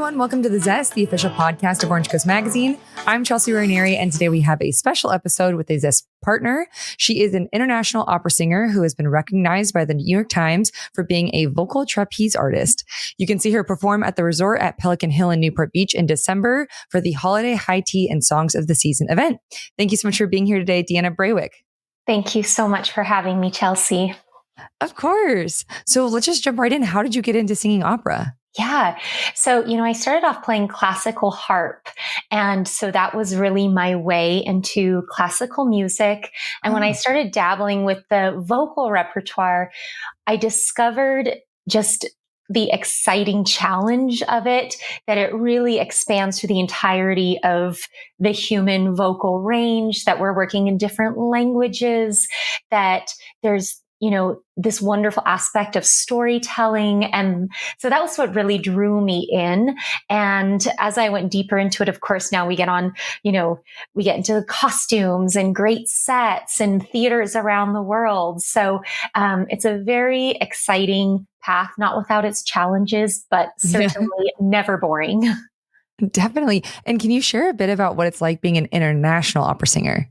everyone. Welcome to the Zest, the official podcast of Orange Coast Magazine. I'm Chelsea Ranieri, and today we have a special episode with a Zest partner. She is an international opera singer who has been recognized by the New York Times for being a vocal trapeze artist. You can see her perform at the resort at Pelican Hill in Newport Beach in December for the Holiday High Tea and Songs of the Season event. Thank you so much for being here today, Deanna Breiwick. Thank you so much for having me, Chelsea. Of course. So let's just jump right in. How did you get into singing opera? Yeah. So, I started off playing classical harp. And so that was really my way into classical music. And when I started dabbling with the vocal repertoire, I discovered just the exciting challenge of it, that it really expands to the entirety of the human vocal range, that we're working in different languages, that there's this wonderful aspect of storytelling. And so that was what really drew me in. And as I went deeper into it, of course, now we get on, we get into the costumes and great sets and theaters around the world. So it's a very exciting path, not without its challenges, but certainly never boring. Definitely. And can you share a bit about what it's like being an international opera singer?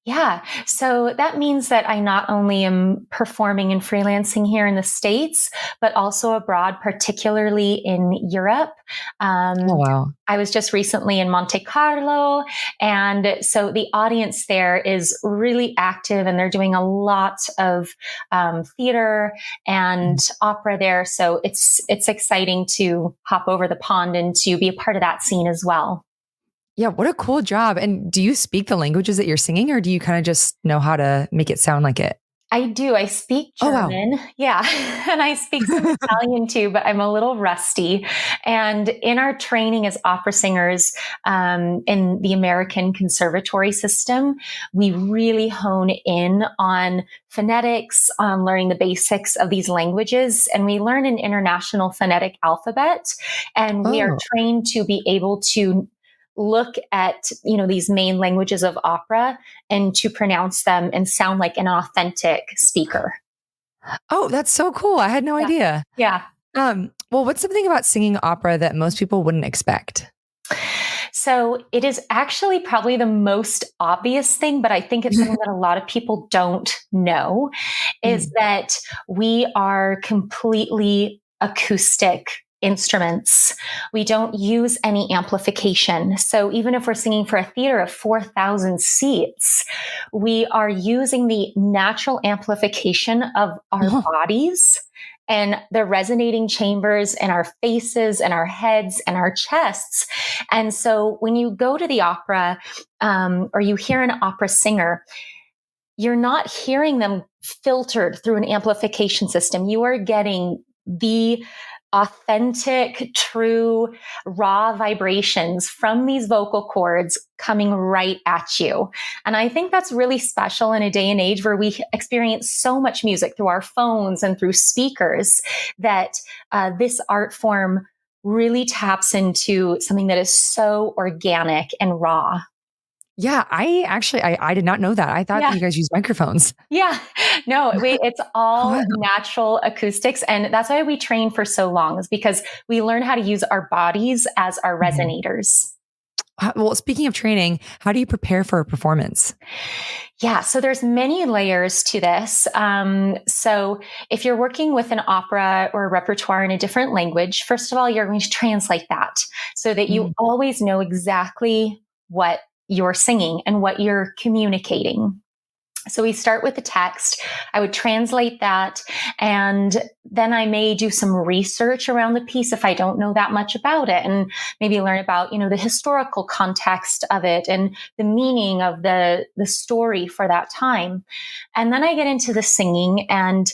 Yeah. So that means that I not only am performing and freelancing here in the States, but also abroad, particularly in Europe. Oh, wow. I was just recently in Monte Carlo. And so the audience there is really active, and they're doing a lot of theater and opera there. So it's exciting to hop over the pond and to be a part of that scene as well. Yeah, what a cool job. And do you speak the languages that you're singing, or do you kind of just know how to make it sound like it? I do. I speak German. Oh, wow. Yeah. And I speak some Italian too, but I'm a little rusty. And in our training as opera singers, in the American conservatory system, we really hone in on phonetics, on learning the basics of these languages. And we learn an international phonetic alphabet. And we are trained to be able to look at, these main languages of opera and to pronounce them and sound like an authentic speaker. Oh, that's so cool. I had no idea. Yeah. Well, what's something about singing opera that most people wouldn't expect? So it is actually probably the most obvious thing, but I think it's something that a lot of people don't know, is that we are completely acoustic instruments. We don't use any amplification. So even if we're singing for a theater of 4,000 seats, we are using the natural amplification of our bodies and the resonating chambers in our faces and our heads and our chests. And so when you go to the opera, or you hear an opera singer, you're not hearing them filtered through an amplification system. You are getting the authentic, true, raw vibrations from these vocal cords coming right at you. And I think that's really special in a day and age where we experience so much music through our phones and through speakers, that this art form really taps into something that is so organic and raw. Yeah, I did not know that. I thought that you guys use microphones. Yeah, no, it's all natural acoustics. And that's why we train for so long, is because we learn how to use our bodies as our resonators. Well, speaking of training, how do you prepare for a performance? Yeah, so there's many layers to this. So if you're working with an opera or a repertoire in a different language, first of all, you're going to translate that so that you always know exactly what you're singing and what you're communicating. So we start with the text. I would translate that, and then I may do some research around the piece if I don't know that much about it, and maybe learn about, the historical context of it and the meaning of the story for that time. And then I get into the singing, and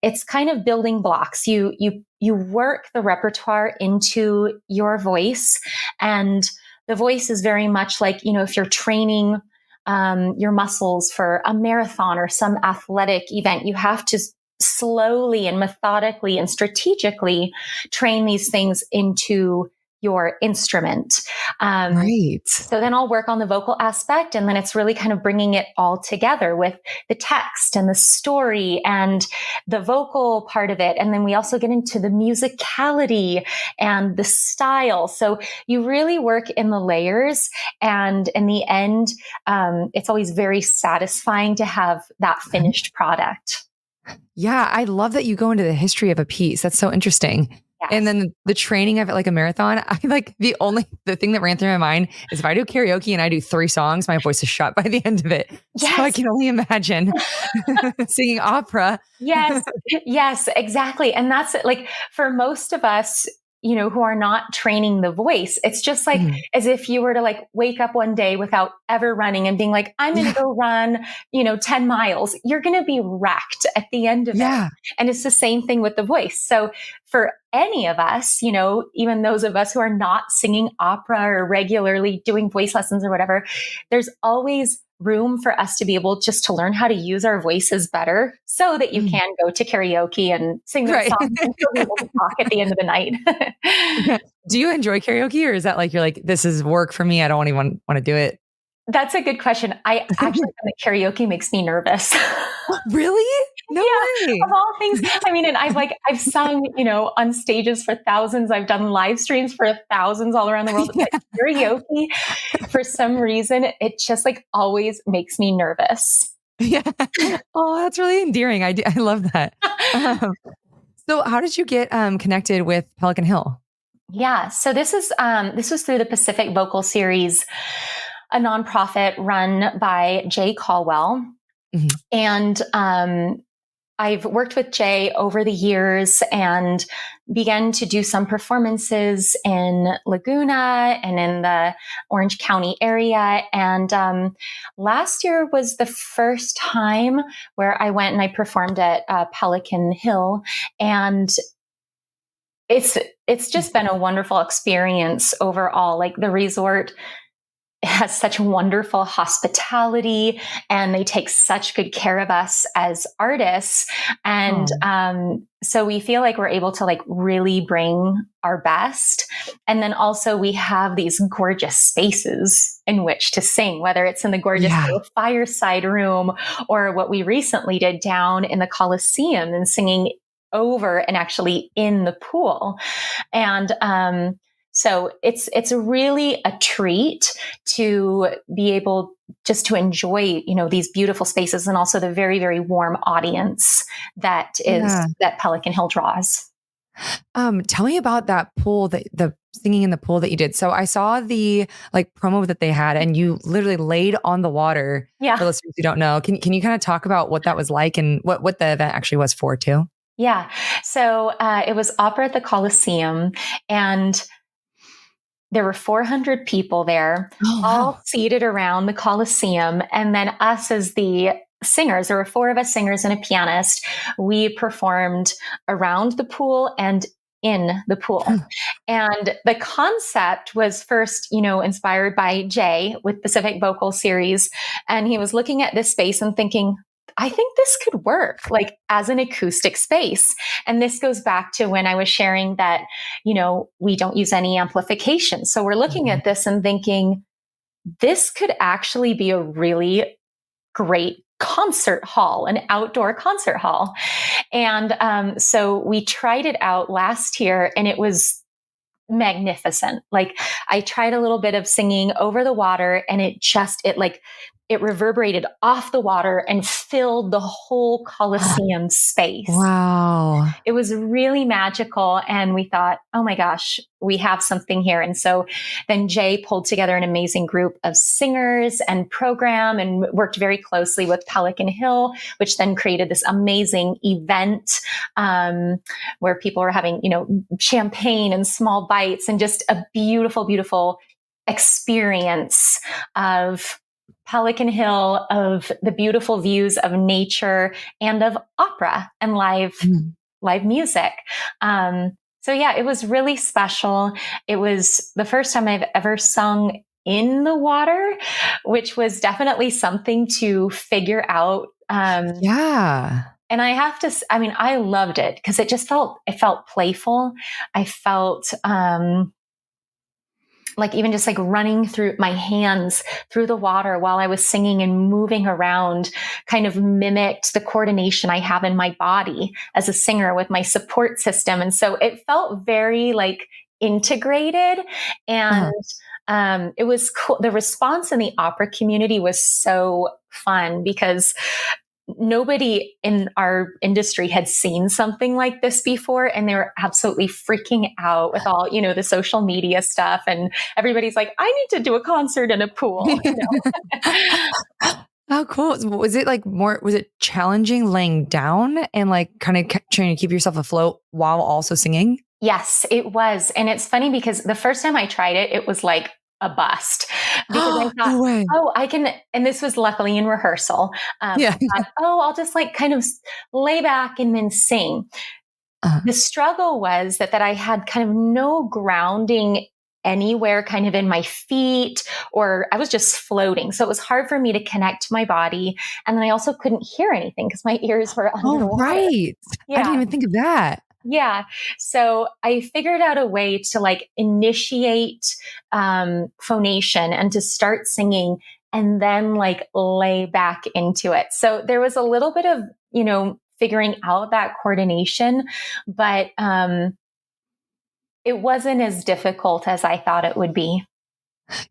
it's kind of building blocks. You work the repertoire into your voice, and the voice is very much like, if you're training your muscles for a marathon or some athletic event, you have to slowly and methodically and strategically train these things into your instrument. Right. So then I'll work on the vocal aspect, and then it's really kind of bringing it all together with the text and the story and the vocal part of it. And then we also get into the musicality and the style. So you really work in the layers, and in the end, it's always very satisfying to have that finished product. Yeah, I love that you go into the history of a piece. That's so interesting. Yes. And then the training of it like a marathon, I like the thing that ran through my mind is if I do karaoke and I do 3 songs, my voice is shot by the end of it. Yes. So I can only imagine singing opera. Yes, yes, exactly. And that's like for most of us, who are not training the voice, it's just like as if you were to like wake up one day without ever running and being like, I'm going to go run, 10 miles. You're going to be wrecked at the end of it. And it's the same thing with the voice. So for any of us, even those of us who are not singing opera or regularly doing voice lessons or whatever, there's always room for us to be able just to learn how to use our voices better so that you can go to karaoke and sing those songs and still be able to talk at the end of the night. Do you enjoy karaoke, or is that like, you're like, this is work for me, I don't even want to do it? That's a good question. I actually think that karaoke makes me nervous. Really? No way. Of all things. I mean, and I've sung, on stages for thousands. I've done live streams for thousands all around the world. But karaoke, for some reason, it just like always makes me nervous. Yeah. Oh, that's really endearing. I love that. So how did you get connected with Pelican Hill? Yeah. So this was through the Pacific Vocal Series, a nonprofit run by Jay Caldwell. And I've worked with Jay over the years and began to do some performances in Laguna and in the Orange County area. And last year was the first time where I went and I performed at Pelican Hill. And it's just been a wonderful experience overall. Like the resort has such wonderful hospitality, and they take such good care of us as artists. And so we feel like we're able to like really bring our best. And then also we have these gorgeous spaces in which to sing, whether it's in the gorgeous little fireside room or what we recently did down in the Coliseum and singing over and actually in the pool. And so it's really a treat to be able just to enjoy, these beautiful spaces, and also the very, very warm audience that Pelican Hill draws. Tell me about that pool, the singing in the pool that you did. So I saw the like promo that they had, and you literally laid on the water. Yeah. For listeners who don't know, can you kind of talk about what that was like and what the event actually was for too? Yeah. So it was opera at the Coliseum, and there were 400 people there, all seated around the Coliseum. And then us as the singers, there were 4 of us singers and a pianist. We performed around the pool and in the pool. And the concept was first, inspired by Jay with Pacific Vocal Series. And he was looking at this space and thinking, I think this could work like as an acoustic space. And this goes back to when I was sharing that, we don't use any amplification. So we're looking at this and thinking, this could actually be a really great concert hall, an outdoor concert hall. And so we tried it out last year, and it was magnificent. Like I tried a little bit of singing over the water, and it reverberated off the water and filled the whole Coliseum space. Wow. It was really magical. And we thought, oh my gosh, we have something here. And so then Jay pulled together an amazing group of singers and program and worked very closely with Pelican Hill, which then created this amazing event where people were having, champagne and small bites and just a beautiful, beautiful experience of Pelican Hill, of the beautiful views of nature and of opera and live music. So yeah, it was really special. It was the first time I've ever sung in the water, which was definitely something to figure out. Yeah. And I loved it because it felt playful. I felt, like even just like running through my hands through the water while I was singing and moving around kind of mimicked the coordination I have in my body as a singer with my support system. And so it felt very like integrated, and it was cool. The response in the opera community was so fun because nobody in our industry had seen something like this before, and they were absolutely freaking out with all, the social media stuff, and everybody's like, I need to do a concert in a pool. Oh, cool. Was it challenging laying down and like kind of trying to keep yourself afloat while also singing? Yes, it was. And it's funny because the first time I tried it, it was like a bust because I thought, No way. oh, I can, and this was luckily in rehearsal. Yeah. I thought, oh, I'll just like kind of lay back and then sing. The struggle was that I had kind of no grounding anywhere kind of in my feet, or I was just floating. So it was hard for me to connect to my body. And then I also couldn't hear anything because my ears were underwater. Oh, right. Yeah. I didn't even think of that. Yeah. So I figured out a way to like initiate phonation and to start singing and then like lay back into it. So there was a little bit of, figuring out that coordination, but it wasn't as difficult as I thought it would be.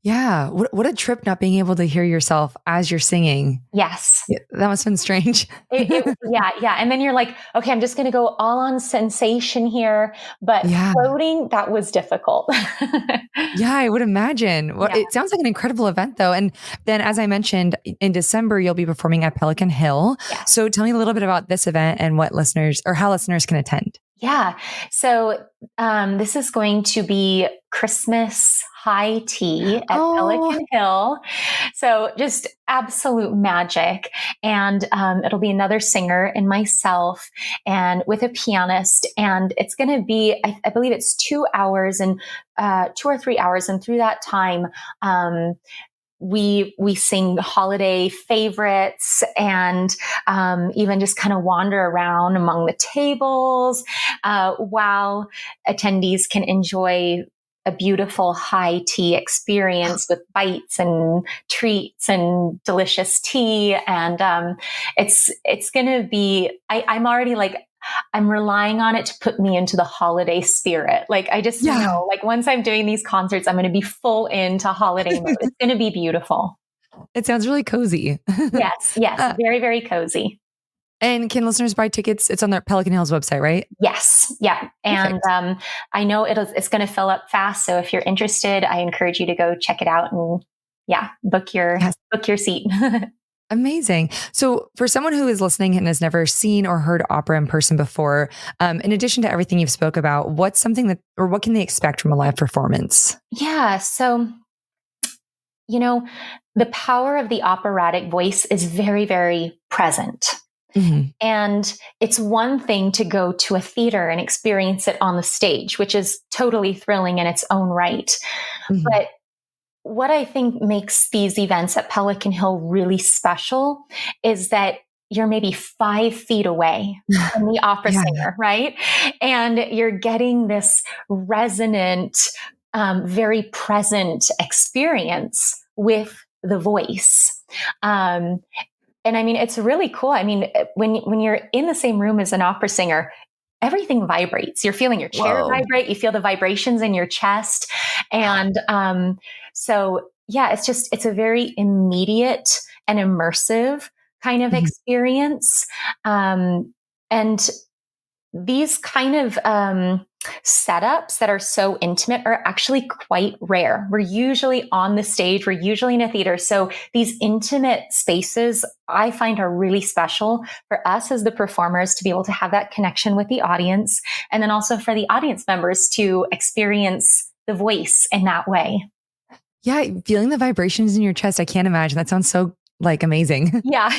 Yeah. What a trip not being able to hear yourself as you're singing. Yes. Yeah, that must have been strange. Yeah. And then you're like, okay, I'm just going to go all on sensation here. But floating, that was difficult. Yeah, I would imagine. Well, it sounds like an incredible event though. And then as I mentioned, in December, you'll be performing at Pelican Hill. Yeah. So tell me a little bit about this event and how listeners can attend. Yeah. So this is going to be Christmas high tea at Pelican Hill. So just absolute magic. And it'll be another singer and myself and with a pianist. And it's going to be, I believe it's 2 hours and 2 or 3 hours. And through that time, we sing holiday favorites and even just kind of wander around among the tables while attendees can enjoy a beautiful high tea experience with bites and treats and delicious tea. And it's going to be, I'm already like, I'm relying on it to put me into the holiday spirit. Like I just know, like once I'm doing these concerts, I'm going to be full into holiday mode. It's going to be beautiful. It sounds really cozy. Yes. Very, very cozy. And can listeners buy tickets? It's on their Pelican Hill's website, right? Yes. Yeah. And I know it's going to fill up fast. So if you're interested, I encourage you to go check it out and book your seat. Amazing. So for someone who is listening and has never seen or heard opera in person before, in addition to everything you've spoke about, what can they expect from a live performance? Yeah. So, the power of the operatic voice is very, very present. Mm-hmm. And it's one thing to go to a theater and experience it on the stage, which is totally thrilling in its own right. Mm-hmm. But what I think makes these events at Pelican Hill really special is that you're maybe 5 feet away from the opera singer, right? And you're getting this resonant, very present experience with the voice. And I mean, it's really cool. I mean, when you're in the same room as an opera singer, everything vibrates. You're feeling your chair vibrate. You feel the vibrations in your chest. And so, it's a very immediate and immersive kind of experience. And these kind of setups that are so intimate are actually quite rare. We're usually on the stage. We're usually in a theater. So these intimate spaces I find are really special for us as the performers to be able to have that connection with the audience. And then also for the audience members to experience the voice in that way. Yeah. Feeling the vibrations in your chest. I can't imagine. That sounds so amazing. Yeah.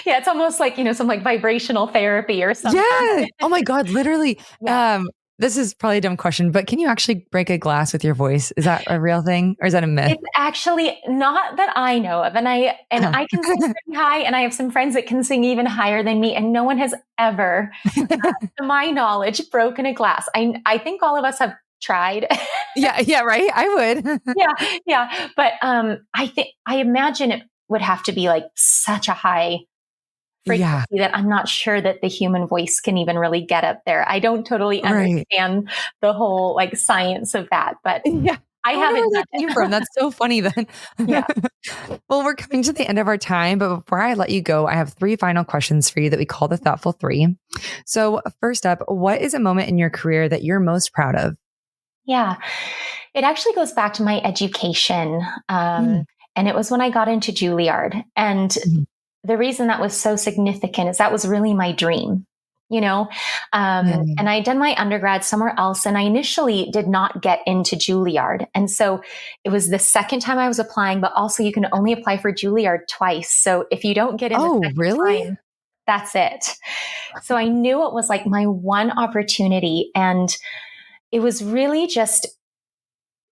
It's almost like, some like vibrational therapy or something. Yeah. Oh my God. Literally. Yeah. This is probably a dumb question, but can you actually break a glass with your voice? Is that a real thing or is that a myth? It's actually not that I know of. And I can sing pretty high, and I have some friends that can sing even higher than me. And no one has ever, to my knowledge, broken a glass. I think all of us have tried. Yeah. Yeah. Right. I would. Yeah. Yeah. But I imagine it would have to be like such a high Yeah. frequency that I'm not sure that the human voice can even really get up there. I don't totally Right. understand the whole like science of that, but Yeah. I I wonder haven't where done that came from. it. That's so funny then. Yeah. Well, we're coming to the end of our time, but before I let you go, I have three final questions for you that we call the Thoughtful Three. So, first up, what is a moment in your career that you're most proud of? Yeah. It actually goes back to my education. Mm, And it was when I got into Juilliard. And mhm. the reason that was so significant is that was really my dream, you know? Yeah. And I done my undergrad somewhere else, and I initially did not get into Juilliard. And so it was the second time I was applying, but also you can only apply for Juilliard twice. So if you don't get in the Oh, second really? time, that's it. So I knew it was like my one opportunity. And it was really just,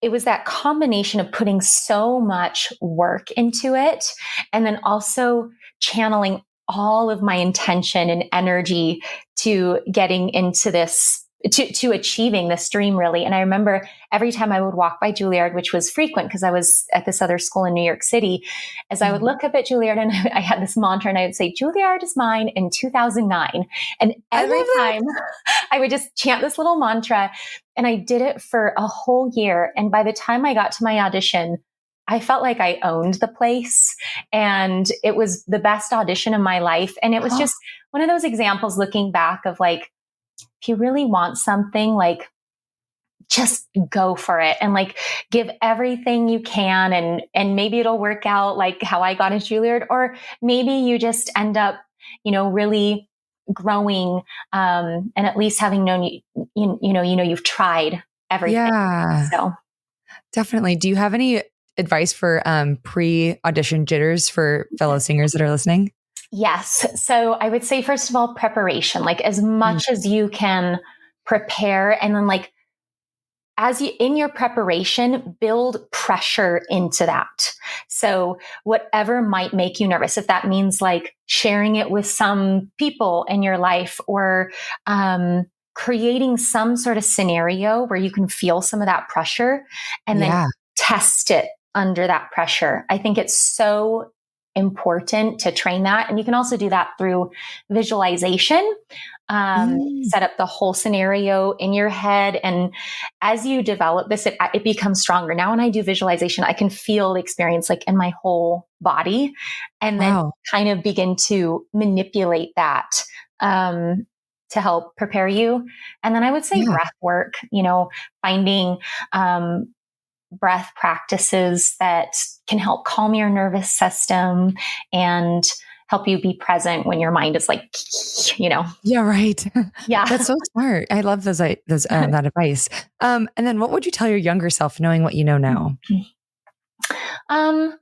it was that combination of putting so much work into it and then also channeling all of my intention and energy to getting into this to achieving this dream really. And I remember every time I would walk by Juilliard, which was frequent because I was at this other school in New York City, as I would Mhm. look up at Juilliard and I had this mantra and I would say, Juilliard is mine in 2009. And I every love that. time I would just chant this little mantra, and I did it for a whole year. And by the time I got to my audition, I felt like I owned the place, and it was the best audition of my life. And it was just one of those examples looking back of like, if you really want something, like just go for it and like give everything you can, and maybe it'll work out like how I got into Juilliard, or maybe you just end up, really growing, and at least having known you've tried everything. Yeah, So definitely. Do you have any advice for pre-audition jitters for fellow singers that are listening? yes. So I would say, first of all, preparation, like as Mm, much as you can prepare. And then like, as you in your preparation, build pressure into that. So whatever might make you nervous, if that means like sharing it with some people in your life, or creating some sort of scenario where you can feel some of that pressure and then yeah. test it under that pressure. I think it's so important to train that. And you can also do that through visualization. Mm, Set up the whole scenario in your head. And as you develop this, it becomes stronger. Now, when I do visualization, I can feel the experience like in my whole body, and then wow. kind of begin to manipulate that, to help prepare you. And then I would say Yeah. breath work, finding, breath practices that can help calm your nervous system and help you be present when your mind is like, Yeah, right. That's yeah. so smart. I love those that advice. And then what would you tell your younger self knowing what you know now? um,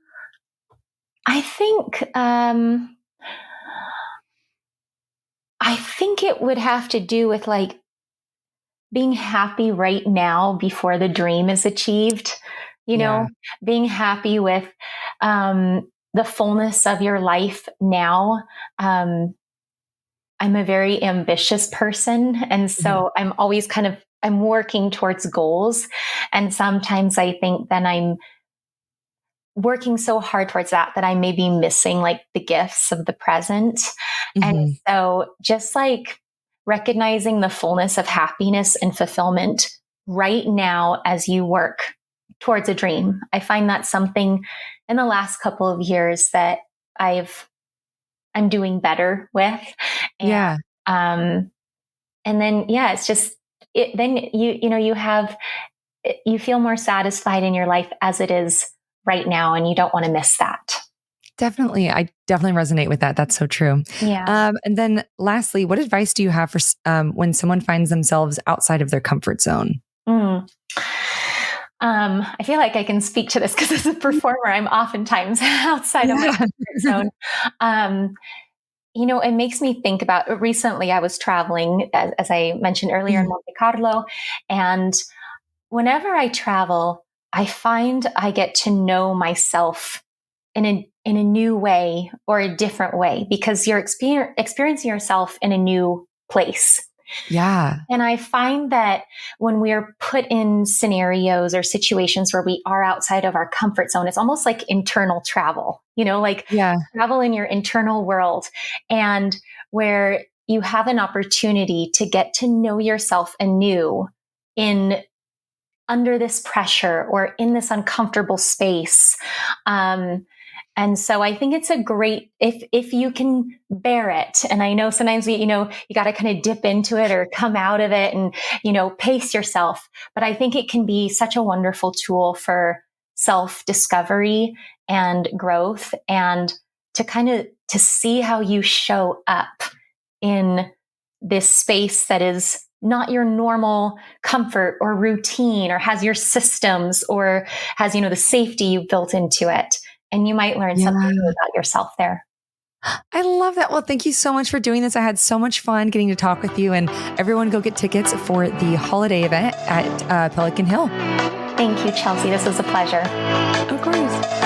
I think, I think it would have to do with like being happy right now before the dream is achieved, Yeah. being happy with, the fullness of your life now. Um, I'm a very ambitious person. And Mhm. so I'm always I'm working towards goals. And sometimes I think that I'm working so hard towards that I may be missing like the gifts of the present. And Mhm. so just like recognizing the fullness of happiness and fulfillment right now as you work towards a dream. I find that something in the last couple of years that I'm doing better with. And Yeah. um and then yeah, it's just then you feel more satisfied in your life as it is right now, and you don't want to miss that. Definitely. I definitely resonate with that. That's so true. Yeah. And then lastly, what advice do you have for when someone finds themselves outside of their comfort zone? Mm. I feel like I can speak to this because as a performer, I'm oftentimes outside of my Yeah. comfort zone. Um, it makes me think about recently I was traveling, as I mentioned earlier, in Mhm. Monte Carlo. And whenever I travel, I find I get to know myself in a new way or a different way, because you're experiencing yourself in a new place. Yeah. And I find that when we're put in scenarios or situations where we are outside of our comfort zone, it's almost like internal travel, like Yeah. travel in your internal world, and where you have an opportunity to get to know yourself anew in under this pressure or in this uncomfortable space. And so I think it's a great, if you can bear it. And I know sometimes you got to kind of dip into it or come out of it and, pace yourself. But I think it can be such a wonderful tool for self-discovery and growth, and to see how you show up in this space that is not your normal comfort or routine, or has your systems, or has, the safety you've built into it. And you might learn something new about yourself there. I love that. Well, thank you so much for doing this. I had so much fun getting to talk with you, and everyone go get tickets for the holiday event at Pelican Hill. Thank you, Chelsea. This was a pleasure. Of course.